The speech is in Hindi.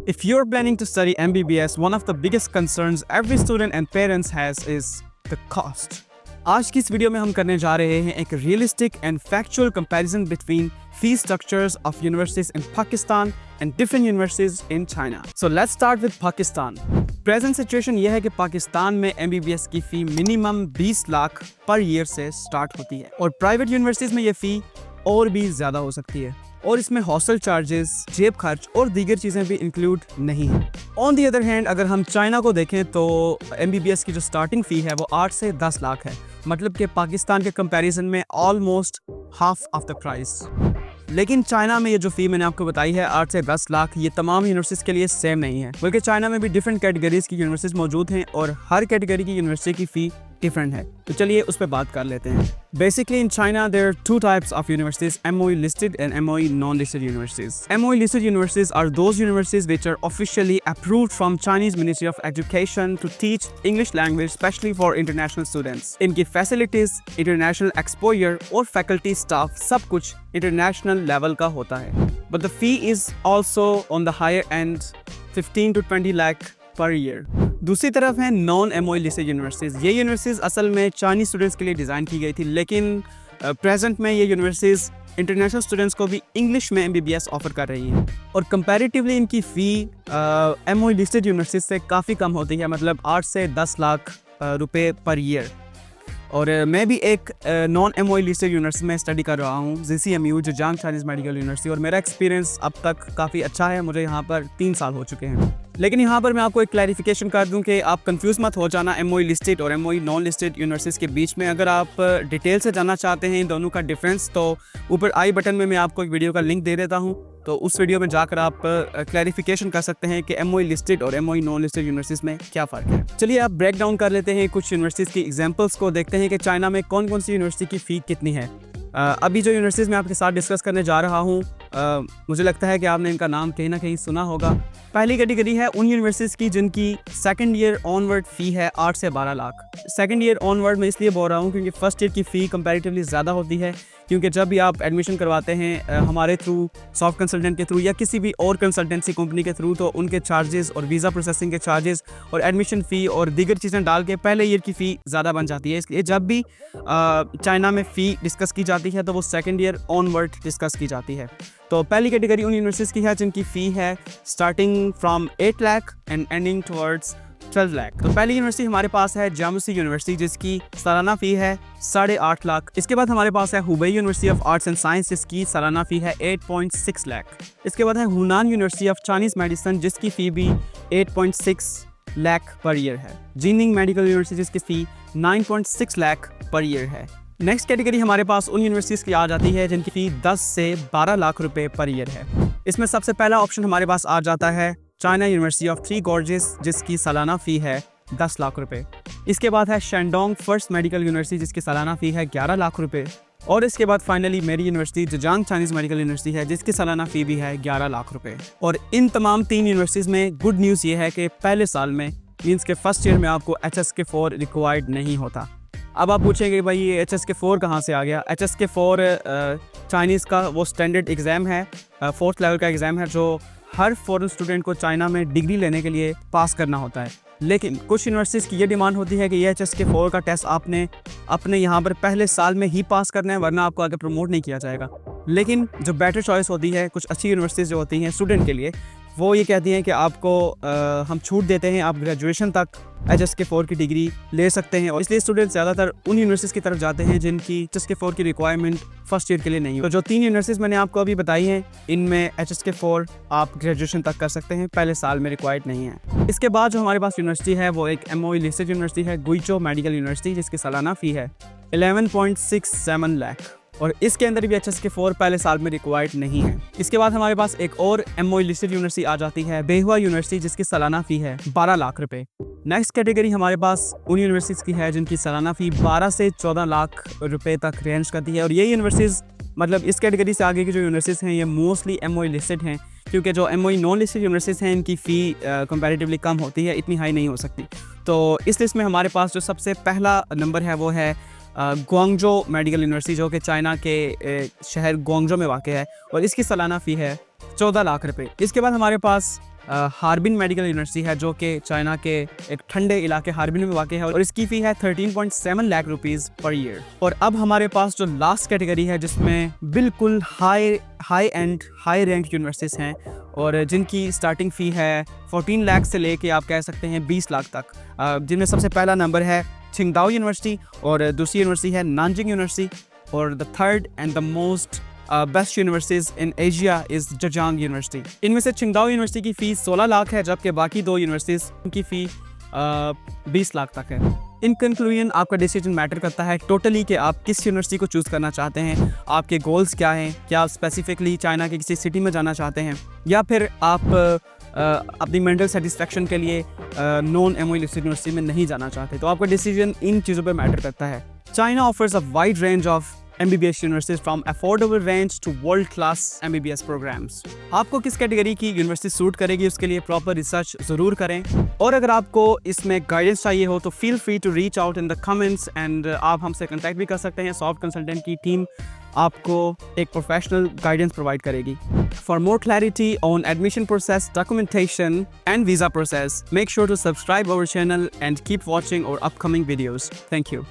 If you're planning to study MBBS, one of the biggest concerns every student and parents has is the cost. आज की इस वीडियो में हम करने जा रहे हैं एक realistic and factual comparison between fee structures of universities in Pakistan and different universities in China. So let's start with Pakistan. Present situation यह है कि पाकिस्तान में MBBS की फ़ी मिनिमम 20 लाख पर ईयर से स्टार्ट होती है और प्राइवेट यूनिवर्सिटीज़ में ये फ़ी और भी ज़्यादा हो सकती है और इसमें हॉस्टल चार्जेस, जेब खर्च और दीगर चीज़ें भी इंक्लूड नहीं हैं। ऑन दी अदर हैंड अगर हम चाइना को देखें तो MBBS की जो स्टार्टिंग फ़ी है वो 8 से 10 लाख है, मतलब कि पाकिस्तान के कंपैरिजन में almost half of the price. लेकिन चाइना में ये जो फ़ी मैंने आपको बताई है 8 से 10 लाख, ये तमाम यूनिवर्सिटीज़ के लिए सेम नहीं है, बल्कि चाइना में भी डिफरेंट कैटेगरीज की यूनिवर्सिटीज़ मौजूद हैं और हर कैटेगरी की यूनिवर्सिटी की फ़ी डिफरेंट है। तो चलिए उस पर बात कर लेते हैं। Basically in China there are two types of universities, MOE listed and MOE non-listed universities. MOE listed universities are those universities which are officially approved from Chinese Ministry of Education to teach English language especially for international students. इनकी facilities, international exposure और faculty staff सब कुछ international level का होता है। But the fee is also on the higher end, 15 to 20 lakh per year. दूसरी तरफ है नॉन MOE लिस्टेड यूनिवर्सिटीज़। ये यूनिवर्सिटीज़ असल में चाइनीज स्टूडेंट्स के लिए डिज़ाइन की गई थी, लेकिन प्रेजेंट में ये यूनिवर्सिटीज़ इंटरनेशनल स्टूडेंट्स को भी इंग्लिश में MBBS ऑफर कर रही हैं और कंपैरेटिवली इनकी फ़ी MOE लिस्टेड यूनिवर्सिटीज़ से काफ़ी कम होती है, मतलब 8 से 10 लाख रुपए पर ईयर। और मैं भी एक नॉन MOE लिस्टेड यूनिवर्सिटी में स्टडी कर रहा हूँ, ZCMU ज़ेजियांग चाइनीज़ मेडिकल यूनिवर्सिटी, और मेरा एक्सपीरियंस अब तक काफ़ी अच्छा है। मुझे यहाँ पर 3 साल हो चुके हैं। लेकिन यहाँ पर मैं आपको एक क्लैरिफिकेशन कर दूँ कि आप कंफ्यूज मत हो जाना MOE लिस्टेड और MOE नॉन लिस्टेड यूनिवर्सिटीज़ के बीच में। अगर आप डिटेल से जानना चाहते हैं इन दोनों का डिफरेंस, तो ऊपर आई बटन में मैं आपको एक वीडियो का लिंक दे देता हूँ, तो उस वीडियो में जाकर आप क्लैरिफिकेशन कर सकते हैं कि MOE लिस्टेड और MOE नॉन लिस्टेड यूनिवर्सिटीज़ में क्या फ़र्क है। चलिए आप ब्रेक डाउन कर लेते हैं कुछ यूनिवर्सिटीज़ की एग्जांपल्स को, देखते हैं कि चाइना में कौन कौन सी यूनिवर्सिटी की फ़ी कितनी है। अभी जो यूनिवर्सिटीज़ मैं आपके साथ डिस्कस करने जा रहा हूँ, मुझे लगता है कि आपने इनका नाम कहीं ना कहीं सुना होगा। पहली कैटेगरी है उन यूनिवर्सिटीज़ की जिनकी सेकंड ईयर ऑनवर्ड फ़ी है 8 से 12 लाख। सेकंड ईयर ऑनवर्ड में इसलिए बोल रहा हूँ क्योंकि फर्स्ट ईयर की फ़ी कंपैरेटिवली ज़्यादा होती है, क्योंकि जब भी आप एडमिशन करवाते हैं हमारे थ्रू, सॉफ्ट कंसल्टेंट के थ्रू या किसी भी और कंसल्टेंसी कंपनी के थ्रू, तो उनके चार्जेस और वीज़ा प्रोसेसिंग के चार्जेस और एडमिशन फ़ी और दीगर चीज़ें डाल के पहले ईयर की फ़ी ज़्यादा बन जाती है। इसलिए जब भी चाइना में फ़ी डिस्कस की जाती है तो वो सेकंड ईयर ऑनवर्ड डिस्कस की जाती है। तो पहली कैटेगरी उन यूनिवर्सिटीज़ की है जिनकी फ़ी है starting from 8 lakh and ending towards 12 lakh. तो पहली यूनिवर्सिटी हमारे पास है जामसी यूनिवर्सिटी, जिसकी सालाना फ़ी है 8.5 लाख। इसके बाद हमारे पास है Hubei university of arts and science, जिसकी सालाना फ़ी है 8.6 लाख। इसके बाद है हुनान यूनिवर्सिटी ऑफ चाइनीज़ मेडिसिन, जिसकी फ़ी भी 8.6 लाख पर ईयर है। जिनिंग मेडिकल यूनिवर्सिटी जिसकी फ़ी 9.6 लाख पर ईयर है। नेक्स्ट कैटेगरी हमारे पास उन यूनिवर्सिटीज़ की आ जाती है जिनकी फ़ी 10 से 12 लाख रुपए पर ईयर है। इसमें सबसे पहला ऑप्शन हमारे पास आ जाता है China university of three gorges, जिसकी सालाना फ़ी है 10 लाख रुपए। इसके बाद है शेंडोंग फर्स्ट मेडिकल यूनिवर्सिटी, जिसकी सालाना फ़ी है 11 लाख रुपए। और इसके बाद फाइनली मेरी यूनिवर्सिटी ज़ेजियांग चाइनीज़ मेडिकल यूनिवर्सिटी है, जिसकी सालाना फ़ी भी है 11 लाख रुपए। और इन तमाम 3 यूनिवर्सिटीज़ में गुड न्यूज़ ये है कि पहले साल में मीन्स के फर्स्ट ईयर में आपको HSK4 रिक्वायर्ड नहीं होता। अब आप पूछेंगे भाई ये HSK4 कहाँ से आ गया? HSK4 चाइनीज़ का वो स्टैंडर्ड एग्ज़ाम है, 4th लेवल का एग्ज़ाम है, जो हर फॉरेन स्टूडेंट को चाइना में डिग्री लेने के लिए पास करना होता है। लेकिन कुछ यूनिवर्सिटीज़ की ये डिमांड होती है कि ये HSK4 का टेस्ट आपने अपने यहाँ पर पहले साल में ही पास करना है, वरना आपको आगे प्रमोट नहीं किया जाएगा। लेकिन जो बेटर चॉइस होती है, कुछ अच्छी यूनिवर्सिटीज़ जो होती हैं स्टूडेंट के लिए, वो ये कहती हैं कि आपको हम छूट देते हैं, आप ग्रेजुएशन तक HSK4 की डिग्री ले सकते हैं। और इसलिए स्टूडेंट ज़्यादातर उन यूनिवर्सिटीज़ की तरफ जाते हैं जिनकी HSK4 की रिक्वायरमेंट फर्स्ट ईयर के लिए नहीं हो। तो जो 3 यूनिवर्सिटीज़ मैंने आपको अभी बताई हैं, इनमें HSK4 आप ग्रेजुएशन तक कर सकते हैं, पहले साल में रिक्वायर्ड नहीं है। इसके बाद जो हमारे पास यूनिवर्सिटी है वो एक MOE लिस्टेड यूनिवर्सिटी है, गुइचो मेडिकल यूनिवर्सिटी, जिसकी सालाना फ़ी है 11.67 लाख। और इसके अंदर भी HSK4 पहले साल में रिक्वायर्ड नहीं है। इसके बाद हमारे पास एक और MOE लिस्टेड यूनिवर्सिटी आ जाती है, बेहुआ यूनिवर्सिटी, जिसकी सालाना फ़ी है 12 लाख रुपए। नेक्स्ट कैटेगरी हमारे पास उन यूनिवर्सिटीज़ की है जिनकी सालाना फ़ी 12 से 14 लाख रुपए तक रेंज करती है। और ये यूनिवर्सिटीज़, मतलब इस कैटेगरी से आगे की जो यूनिवर्सिटीज़ हैं, ये मोस्टली MOE लिस्टेड हैं, क्योंकि जो MOE नॉन लिस्टेड यूनिवर्सिटीज़ हैं इनकी फ़ी कंपैरेटिवली कम होती है, इतनी हाई नहीं हो सकती। तो इस लिस्ट में हमारे पास जो सबसे पहला नंबर है वो है ग्वांगजो मेडिकल यूनिवर्सिटी, जो कि चाइना के शहर ग्वांगजो में वाक़ है, और इसकी सालाना फ़ी है 14 लाख रुपए। इसके बाद हमारे पास हार्बिन मेडिकल यूनिवर्सिटी है, जो कि चाइना के एक ठंडे इलाके हार्बिन में वाक़ है, और इसकी फ़ी है 13.7 लाख रुपीज़ पर ईयर। और अब हमारे पास जो लास्ट कैटेगरी है, जिसमें बिल्कुल high and high rank universities हैं, और जिनकी स्टार्टिंग फ़ी है 14 लाख से लेके आप कह सकते हैं 20 लाख तक, जिनमें सबसे पहला नंबर है छिंगदाओ यूनिवर्सिटी, और दूसरी यूनिवर्सिटी है नानजिंग यूनिवर्सिटी, और the third and the most best universities in Asia is Zhejiang university. इनमें से छिंगदाओ यूनिवर्सिटी की फ़ीस 16 लाख है, जबकि बाकी दो यूनिवर्सिटीज़ की फ़ी 20 लाख तक है। इन कंक्लूजन आपका डिसीजन मैटर करता है टोटली कि आप किस यूनिवर्सिटी को चूज़ करना चाहते हैं, आपके गोल्स क्या हैं, क्या आप स्पेसिफिकली चाइना के किसी सिटी में जाना चाहते हैं, या फिर आप अपनी मेंटल सेटिस्फेक्शन के लिए नॉन एमओई लिस्टेड यूनिवर्सिटी में नहीं जाना चाहते। तो आपका डिसीजन इन चीज़ों पे मैटर करता है। China offers a wide range of MBBS universities from affordable range to world class MBBS programmes. आपको किस कैटेगरी की यूनिवर्सिटी सूट करेगी, उसके लिए प्रॉपर रिसर्च ज़रूर करें। और अगर आपको इसमें गाइडेंस चाहिए हो तो feel free to reach out in the comments, and आप हमसे कॉन्टैक्ट भी कर सकते हैं। सॉफ्ट कंसल्टेंट की टीम आपको एक प्रोफेशनल गाइडेंस प्रोवाइड करेगी। For more clarity on admission process, documentation and visa process, make sure to subscribe our channel and keep watching our upcoming videos. Thank you.